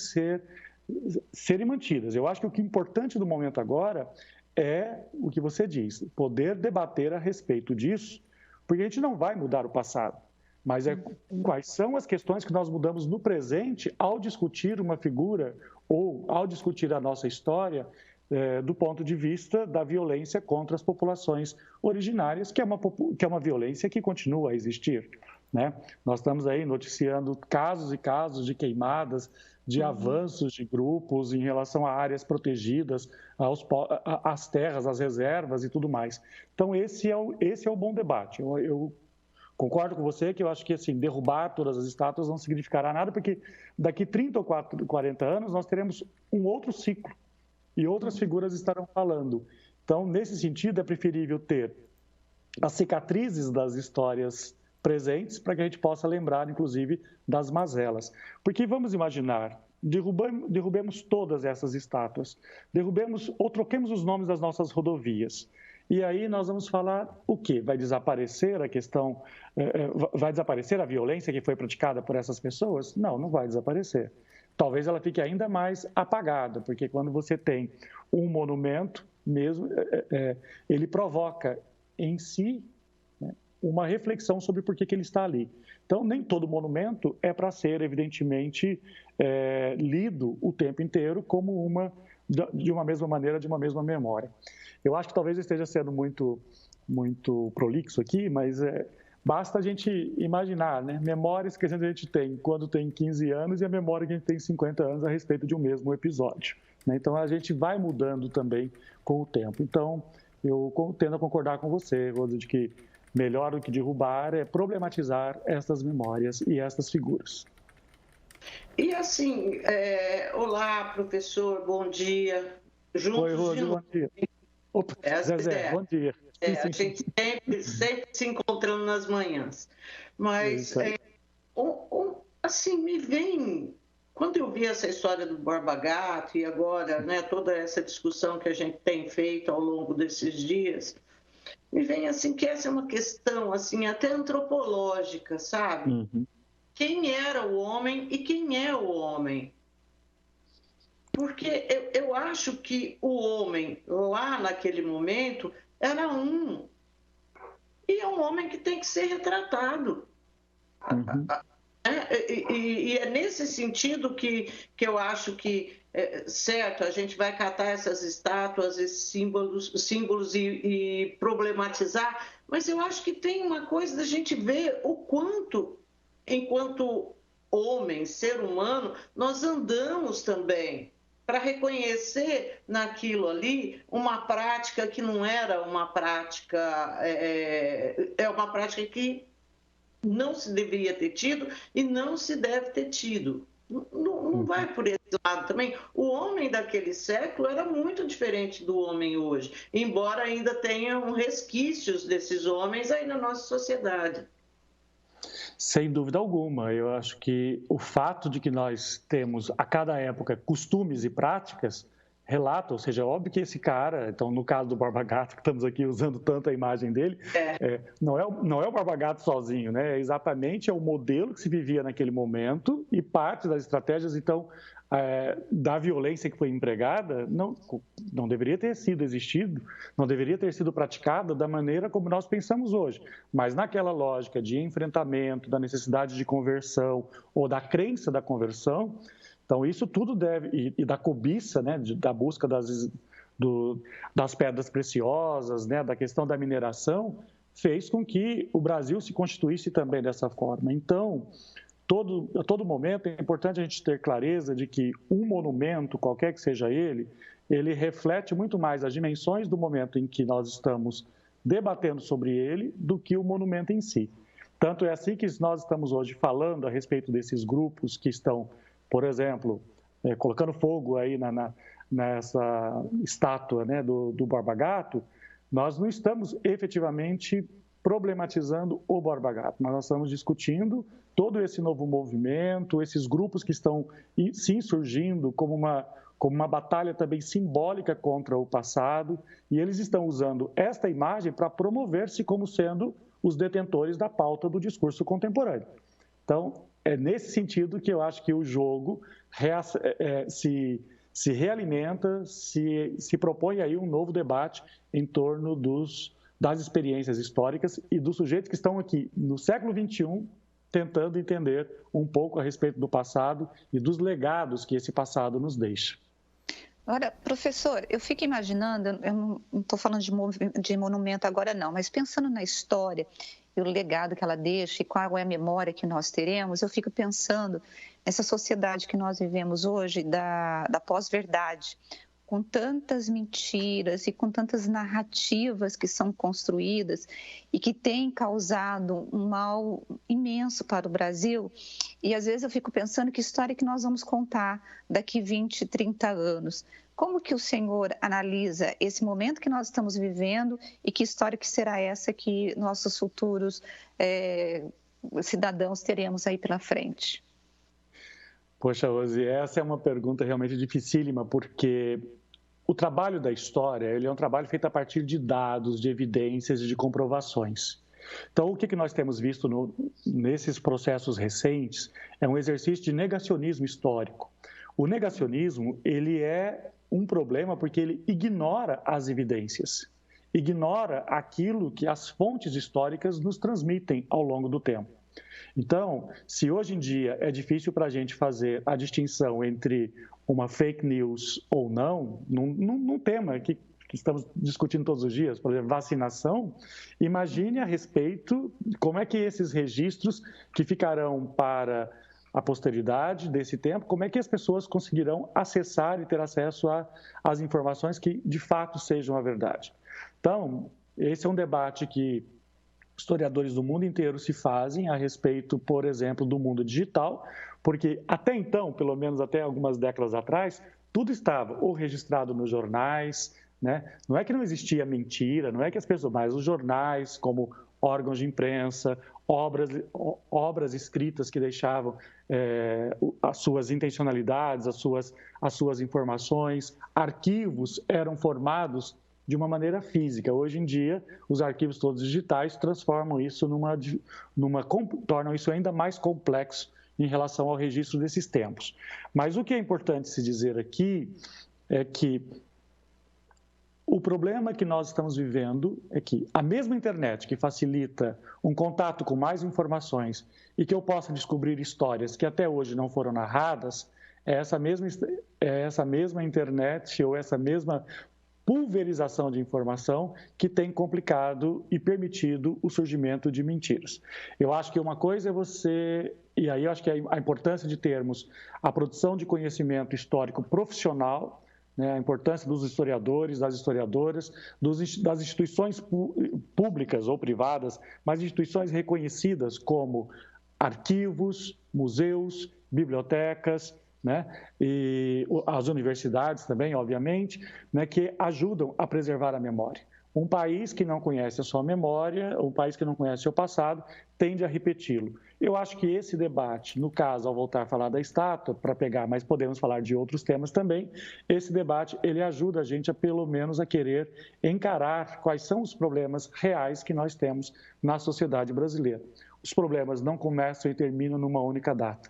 serem mantidas. Eu acho que o que é importante do momento agora é o que você diz, poder debater a respeito disso, porque a gente não vai mudar o passado. Mas quais são as questões que nós mudamos no presente ao discutir uma figura ou ao discutir a nossa história do ponto de vista da violência contra as populações originárias, que é uma violência que continua a existir, né? Nós estamos aí noticiando casos e casos de queimadas, de avanços de grupos em relação a áreas protegidas, às terras, às reservas e tudo mais. Então, esse é o bom debate. Eu concordo com você que eu acho que assim, derrubar todas as estátuas não significará nada, porque daqui 30 ou 40 anos nós teremos um outro ciclo e outras figuras estarão falando. Então, nesse sentido, é preferível ter as cicatrizes das histórias presentes para que a gente possa lembrar, inclusive, das mazelas. Porque vamos imaginar, derrubemos todas essas estátuas, derrubemos ou troquemos os nomes das nossas rodovias. E aí nós vamos falar o quê? Vai desaparecer a questão, vai desaparecer a violência que foi praticada por essas pessoas? Não, não vai desaparecer. Talvez ela fique ainda mais apagada, porque quando você tem um monumento, mesmo, ele provoca em si, né, uma reflexão sobre por que ele está ali. Então, nem todo monumento é para ser, evidentemente, lido o tempo inteiro como de uma mesma maneira, de uma mesma memória. Eu acho que talvez eu esteja sendo muito prolixo aqui, mas basta a gente imaginar, né? Memórias que a gente tem quando tem 15 anos e a memória que a gente tem 50 anos a respeito de um mesmo episódio, né? Então, a gente vai mudando também com o tempo. Então, eu tendo a concordar com você, Rosa, de que melhor do que derrubar é problematizar estas memórias e estas figuras. E assim, olá, professor, bom dia. Juntos Oi, Rosa, bom dia. Opa, Zezé, bom dia. A gente sempre se encontrando nas manhãs. Mas, assim, me vem... Quando eu vi essa história do Borba Gato e agora, né, toda essa discussão que a gente tem feito ao longo desses dias, me vem assim que essa é uma questão assim até antropológica, sabe? Uhum. Quem era o homem e quem é o homem? Porque eu acho que o homem, lá naquele momento, era um. E é um homem que tem que ser retratado. Uhum. E é nesse sentido que eu acho que, certo, a gente vai catar essas estátuas, esses símbolos e problematizar, mas eu acho que tem uma coisa da gente ver o quanto, enquanto homem, ser humano, nós andamos também para reconhecer naquilo ali uma prática que não era uma prática, é uma prática que não se deveria ter tido e não se deve ter tido. Não vai por esse lado também. O homem daquele século era muito diferente do homem hoje, embora ainda tenham resquícios desses homens aí na nossa sociedade. Sem dúvida alguma. Eu acho que o fato de que nós temos, a cada época, costumes e práticas, relata, ou seja, é óbvio que esse cara, então no caso do Borba Gato, que estamos aqui usando tanto a imagem dele, não é o Borba Gato sozinho, né? É exatamente o modelo que se vivia naquele momento e parte das estratégias, então, da violência que foi empregada, não deveria ter existido, não deveria ter sido praticada da maneira como nós pensamos hoje, mas naquela lógica de enfrentamento, da necessidade de conversão ou da crença da conversão. Então, isso tudo deve, e da cobiça, né, da busca das pedras preciosas, né, da questão da mineração, fez com que o Brasil se constituísse também dessa forma. Então, a todo momento é importante a gente ter clareza de que um monumento, qualquer que seja ele reflete muito mais as dimensões do momento em que nós estamos debatendo sobre ele do que o monumento em si. Tanto é assim que nós estamos hoje falando a respeito desses grupos que estão, por exemplo, colocando fogo aí nessa estátua, né, do Borba Gato. Nós não estamos efetivamente problematizando o Borba Gato, mas nós estamos discutindo todo esse novo movimento, esses grupos que estão sim surgindo como uma batalha também simbólica contra o passado, e eles estão usando esta imagem para promover-se como sendo os detentores da pauta do discurso contemporâneo. Então, é nesse sentido que eu acho que o jogo se realimenta, se propõe aí um novo debate em torno das experiências históricas e dos sujeitos que estão aqui no século XXI tentando entender um pouco a respeito do passado e dos legados que esse passado nos deixa. Agora, professor, eu fico imaginando, eu não estou falando de monumento agora não, mas pensando na história e o legado que ela deixa e qual é a memória que nós teremos, eu fico pensando nessa sociedade que nós vivemos hoje da pós-verdade, com tantas mentiras e com tantas narrativas que são construídas e que têm causado um mal imenso para o Brasil. E às vezes eu fico pensando que história que nós vamos contar daqui 20, 30 anos. Como que o senhor analisa esse momento que nós estamos vivendo e que história que será essa que nossos futuros cidadãos teremos aí pela frente? Poxa, Rose, essa é uma pergunta realmente dificílima, porque o trabalho da história, ele é um trabalho feito a partir de dados, de evidências e de comprovações. Então, o que nós temos visto nesses processos recentes é um exercício de negacionismo histórico. O negacionismo, ele é um problema porque ele ignora as evidências, ignora aquilo que as fontes históricas nos transmitem ao longo do tempo. Então, se hoje em dia é difícil para a gente fazer a distinção entre uma fake news ou não, num tema que estamos discutindo todos os dias, por exemplo, vacinação, imagine a respeito de como é que esses registros que ficarão para a posteridade desse tempo, como é que as pessoas conseguirão acessar e ter acesso às informações que de fato sejam a verdade. Então, esse é um debate que historiadores do mundo inteiro se fazem a respeito, por exemplo, do mundo digital, porque até então, pelo menos até algumas décadas atrás, tudo estava ou registrado nos jornais, né? Não é que não existia mentira, não é que as pessoas, mas os jornais, como órgãos de imprensa, obras escritas que deixavam as suas intencionalidades, as suas informações, arquivos eram formados de uma maneira física. Hoje em dia, os arquivos todos digitais transformam isso tornam isso ainda mais complexo em relação ao registro desses tempos. Mas o que é importante se dizer aqui é que o problema que nós estamos vivendo é que a mesma internet que facilita um contato com mais informações e que eu possa descobrir histórias que até hoje não foram narradas, é essa mesma internet ou essa mesma pulverização de informação que tem complicado e permitido o surgimento de mentiras. Eu acho que uma coisa é e aí eu acho que a importância de termos a produção de conhecimento histórico profissional, né, a importância dos historiadores, das historiadoras, das instituições públicas ou privadas, mas instituições reconhecidas como arquivos, museus, bibliotecas, né, e as universidades também, obviamente, né, que ajudam a preservar a memória. Um país que não conhece a sua memória, um país que não conhece o seu passado, tende a repeti-lo. Eu acho que esse debate, no caso, ao voltar a falar da estátua, para pegar, mas podemos falar de outros temas também, esse debate, ele ajuda a gente a, pelo menos, a querer encarar quais são os problemas reais que nós temos na sociedade brasileira. Os problemas não começam e terminam numa única data.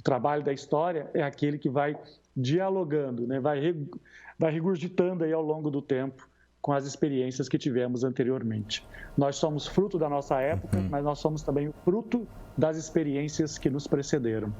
O trabalho da história é aquele que vai dialogando, né? vai regurgitando aí ao longo do tempo com as experiências que tivemos anteriormente. Nós somos fruto da nossa época, mas nós somos também fruto das experiências que nos precederam.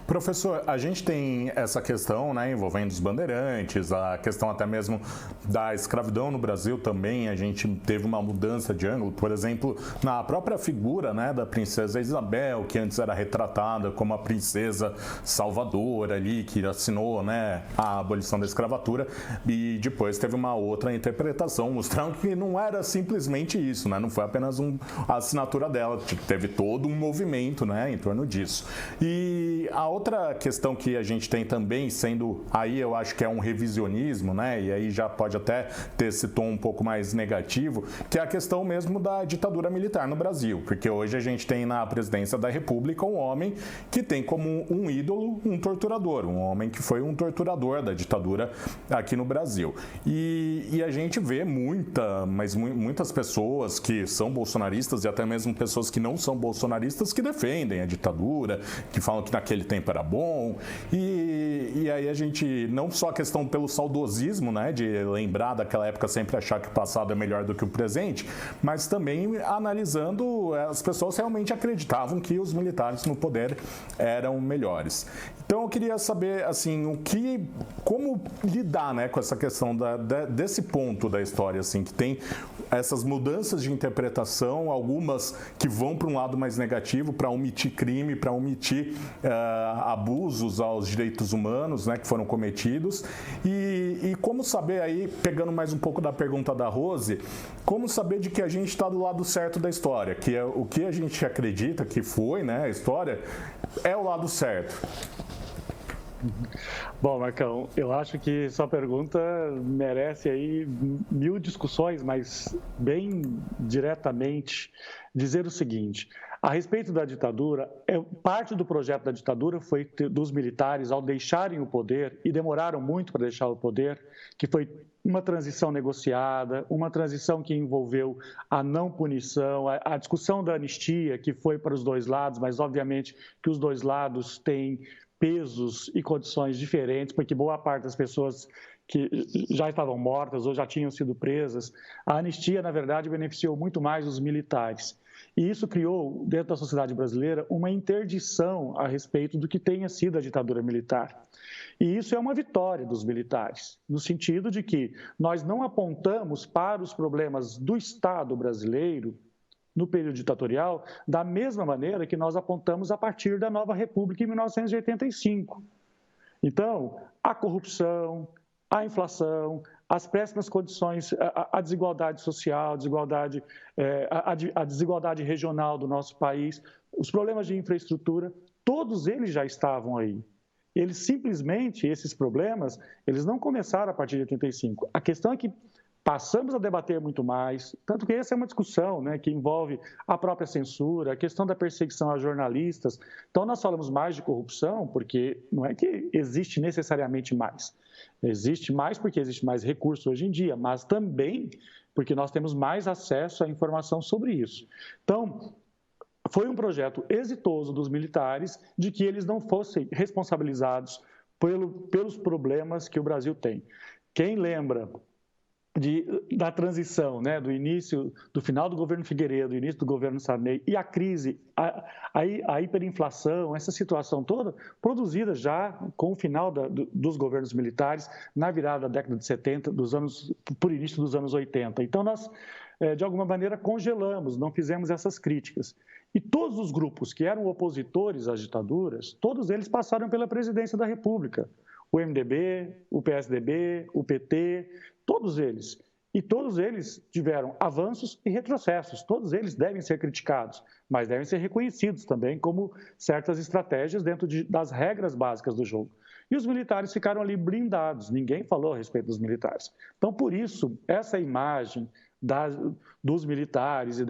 Professor, a gente tem essa questão, né, envolvendo os bandeirantes, a questão até mesmo da escravidão no Brasil também. A gente teve uma mudança de ângulo, por exemplo, na própria figura, né, da princesa Isabel, que antes era retratada como a princesa salvadora ali, que assinou, né, a abolição da escravatura, e depois teve uma outra interpretação, mostrando que não era simplesmente isso, né, não foi apenas a assinatura dela, teve todo um movimento, né, em torno disso. E a outra questão que a gente tem também, sendo aí eu acho que é um revisionismo, né, e aí já pode até ter esse tom um pouco mais negativo, que é a questão mesmo da ditadura militar no Brasil, porque hoje a gente tem na presidência da República um homem que tem como um ídolo um torturador, um homem que foi um torturador da ditadura aqui no Brasil. E a gente vê muitas pessoas que são bolsonaristas e até mesmo pessoas que não são bolsonaristas que defendem a ditadura, que falam que naquele tempo era bom, e aí a gente, não só a questão pelo saudosismo, né, de lembrar daquela época, sempre achar que o passado é melhor do que o presente, mas também analisando, as pessoas realmente acreditavam que os militares no poder eram melhores. Então eu queria saber, assim, como lidar, né, com essa questão desse ponto da história, assim, que tem essas mudanças de interpretação, algumas que vão para um lado mais negativo, para omitir crime, para omitir abusos aos direitos humanos, né, que foram cometidos. E como saber aí, pegando mais um pouco da pergunta da Rose, como saber de que a gente está do lado certo da história, que é o que a gente acredita que foi, né, a história, é o lado certo. Bom, Marcão, eu acho que sua pergunta merece aí 1000 discussões, mas bem diretamente dizer o seguinte: a respeito da ditadura, parte do projeto da ditadura foi dos militares, ao deixarem o poder, e demoraram muito para deixar o poder, que foi uma transição negociada, uma transição que envolveu a não punição, a discussão da anistia, que foi para os dois lados, mas obviamente que os dois lados têm pesos e condições diferentes, porque boa parte das pessoas que já estavam mortas ou já tinham sido presas, a anistia, na verdade, beneficiou muito mais os militares. E isso criou, dentro da sociedade brasileira, uma interdição a respeito do que tenha sido a ditadura militar. E isso é uma vitória dos militares, no sentido de que nós não apontamos para os problemas do Estado brasileiro no período ditatorial, da mesma maneira que nós apontamos a partir da nova República em 1985. Então, a corrupção, a inflação, as péssimas condições, a desigualdade social, a desigualdade regional do nosso país, os problemas de infraestrutura, todos eles já estavam aí. Eles simplesmente, esses problemas, eles não começaram a partir de 85. A questão é que passamos a debater muito mais, tanto que essa é uma discussão, né, que envolve a própria censura, a questão da perseguição a jornalistas. Então, nós falamos mais de corrupção porque não é que existe necessariamente mais. Existe mais porque existe mais recurso hoje em dia, mas também porque nós temos mais acesso à informação sobre isso. Então, foi um projeto exitoso dos militares de que eles não fossem responsabilizados pelos problemas que o Brasil tem. Quem lembra da transição, né, do final do governo Figueiredo, do início do governo Sarney, e a crise, a hiperinflação, essa situação toda, produzida já com o final dos governos militares, na virada da década de 70, por início dos anos 80. Então, nós, de alguma maneira, congelamos, não fizemos essas críticas. E todos os grupos que eram opositores às ditaduras, todos eles passaram pela presidência da República. O MDB, o PSDB, o PT, todos eles. E todos eles tiveram avanços e retrocessos. Todos eles devem ser criticados, mas devem ser reconhecidos também como certas estratégias dentro das regras básicas do jogo. E os militares ficaram ali blindados, ninguém falou a respeito dos militares. Então, por isso, essa imagem dos militares e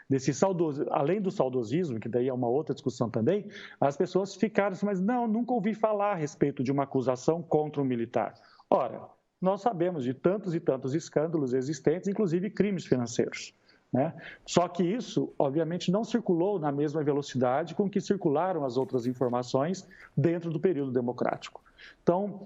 desse saudoso, além do saudosismo, que daí é uma outra discussão também, as pessoas ficaram assim, mas não, nunca ouvi falar a respeito de uma acusação contra um militar. Ora, nós sabemos de tantos e tantos escândalos existentes, inclusive crimes financeiros, né? Só que isso, obviamente, não circulou na mesma velocidade com que circularam as outras informações dentro do período democrático. Então,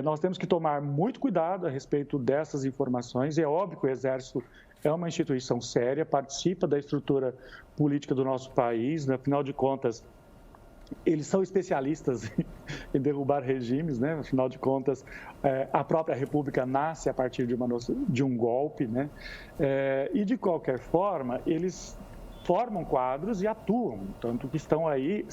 nós temos que tomar muito cuidado a respeito dessas informações. É óbvio que o Exército é uma instituição séria, participa da estrutura política do nosso país, né? Afinal de contas, eles são especialistas em derrubar regimes, né? Afinal de contas, a própria República nasce a partir de um golpe, né? E, de qualquer forma, eles formam quadros e atuam, tanto que estão aí,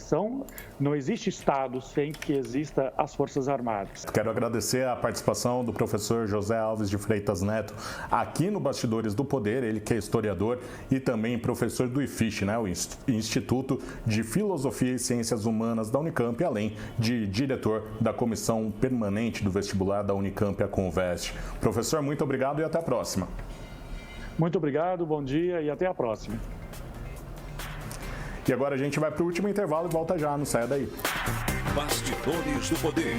não existe Estado sem que exista as Forças Armadas. Quero agradecer a participação do professor José Alves de Freitas Neto aqui no Bastidores do Poder, ele que é historiador e também professor do IFISH, né, o Instituto de Filosofia e Ciências Humanas da Unicamp, além de diretor da Comissão Permanente do Vestibular da Unicamp, a Conveste. Professor, muito obrigado e até a próxima. Muito obrigado, bom dia e até a próxima. E agora a gente vai para o último intervalo e volta já, não saia daí. Bastidores do Poder.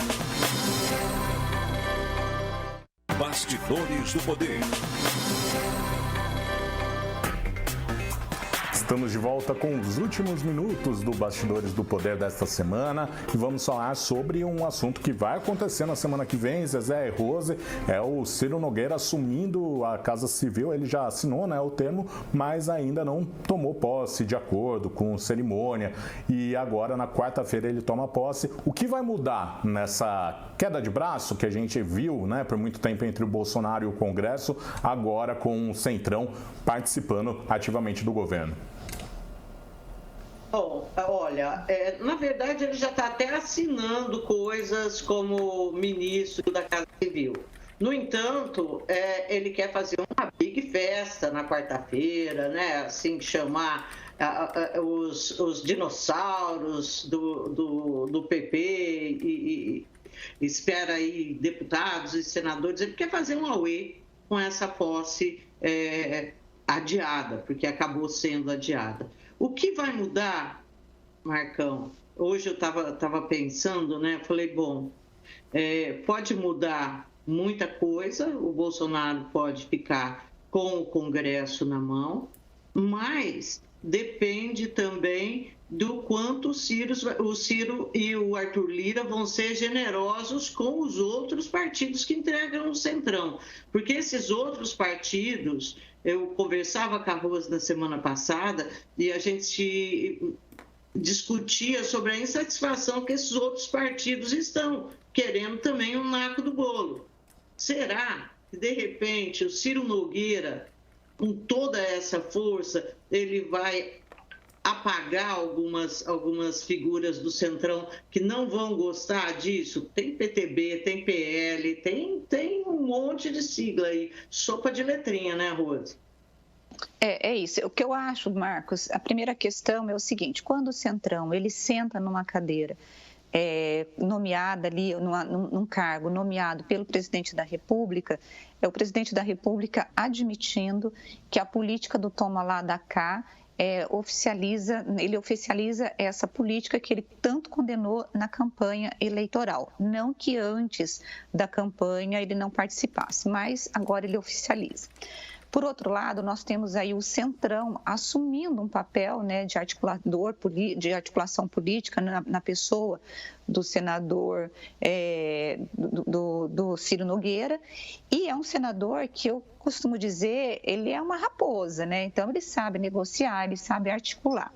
Bastidores do Poder. Estamos de volta com os últimos minutos do Bastidores do Poder desta semana e vamos falar sobre um assunto que vai acontecer na semana que vem, Zezé e Rose, é o Ciro Nogueira assumindo a Casa Civil. Ele já assinou, né, o termo, mas ainda não tomou posse de acordo com cerimônia e agora na quarta-feira ele toma posse. O que vai mudar nessa queda de braço que a gente viu, né, por muito tempo entre o Bolsonaro e o Congresso, agora com o Centrão participando ativamente do governo? Bom, olha, na verdade ele já está até assinando coisas como ministro da Casa Civil. No entanto, ele quer fazer uma big festa na quarta-feira, né? Assim, chamar os dinossauros do PP e espera aí deputados e senadores, ele quer fazer um auê com essa posse adiada, porque acabou sendo adiada. O que vai mudar, Marcão? Hoje eu estava pensando, né? Falei, bom, pode mudar muita coisa, o Bolsonaro pode ficar com o Congresso na mão, mas depende também do quanto o Ciro e o Arthur Lira vão ser generosos com os outros partidos que entregam o Centrão. Porque esses outros partidos, eu conversava com a Rose na semana passada e a gente discutia sobre a insatisfação que esses outros partidos estão querendo também um naco do bolo. Será que, de repente, o Ciro Nogueira, com toda essa força, ele vai apagar algumas figuras do Centrão que não vão gostar disso? Tem PTB, tem PL, tem um monte de sigla aí, sopa de letrinha, né, Rose? É isso. O que eu acho, Marcos, a primeira questão é o seguinte: quando o Centrão ele senta numa cadeira nomeada ali, num cargo nomeado pelo presidente da República, é o presidente da República admitindo que a política do toma lá da cá ele oficializa essa política que ele tanto condenou na campanha eleitoral. Não que antes da campanha ele não participasse, mas agora ele oficializa. Por outro lado, nós temos aí o Centrão assumindo um papel, né, de articulação política na pessoa do senador do Ciro Nogueira, e é um senador que eu costumo dizer, ele é uma raposa, né? Então ele sabe negociar, ele sabe articular.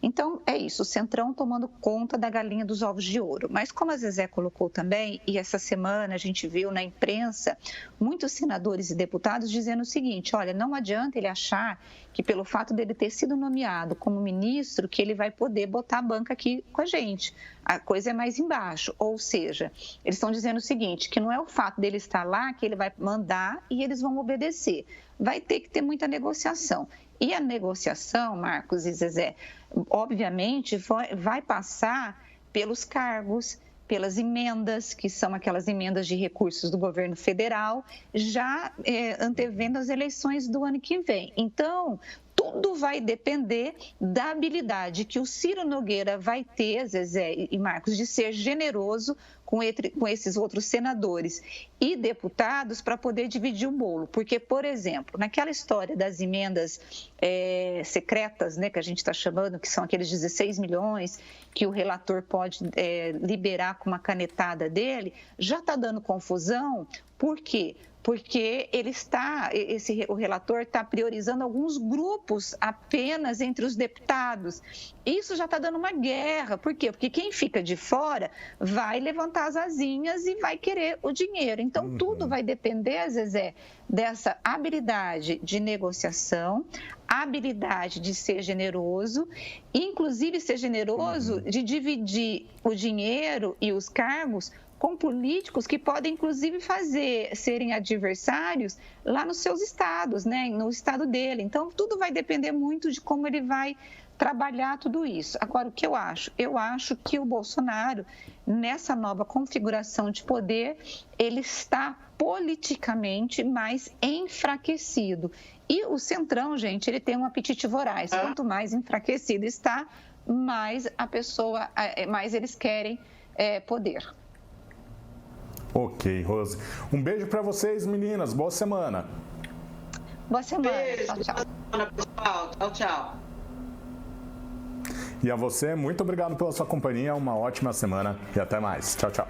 Então é isso, o Centrão tomando conta da galinha dos ovos de ouro. Mas como a Zezé colocou também, e essa semana a gente viu na imprensa muitos senadores e deputados dizendo o seguinte: olha, não adianta ele achar que pelo fato dele ter sido nomeado como ministro, que ele vai poder botar a banca aqui com a gente. A coisa é mais embaixo, ou seja, eles estão dizendo o seguinte, que não é o fato dele estar lá que ele vai mandar e eles vão obedecer. Vai ter que ter muita negociação. E a negociação, Marcos e Zezé, obviamente vai passar pelos cargos, pelas emendas, que são aquelas emendas de recursos do governo federal, já antevendo as eleições do ano que vem. Então, tudo vai depender da habilidade que o Ciro Nogueira vai ter, Zezé e Marcos, de ser generoso com esses outros senadores e deputados para poder dividir o bolo. Porque, por exemplo, naquela história das emendas secretas, né, que a gente está chamando, que são aqueles 16 milhões que o relator pode liberar com uma canetada dele, já está dando confusão. Por quê? Porque o relator está priorizando alguns grupos apenas entre os deputados. Isso já está dando uma guerra. Por quê? Porque quem fica de fora vai levantar as asinhas e vai querer o dinheiro. Então, tudo vai depender, Zezé, dessa habilidade de negociação, habilidade de ser generoso, inclusive ser generoso de dividir o dinheiro e os cargos com políticos que podem, inclusive, serem adversários lá nos seus estados, né? No estado dele. Então, tudo vai depender muito de como ele vai trabalhar tudo isso. Agora, o que eu acho? Eu acho que o Bolsonaro, nessa nova configuração de poder, ele está politicamente mais enfraquecido. E o Centrão, gente, ele tem um apetite voraz. Quanto mais enfraquecido está, mais mais eles querem poder. Ok, Rose. Um beijo para vocês, meninas. Boa semana. Boa semana. Beijo. Tchau, tchau. Boa semana, pessoal. Tchau, tchau. E a você, muito obrigado pela sua companhia. Uma ótima semana e até mais. Tchau, tchau.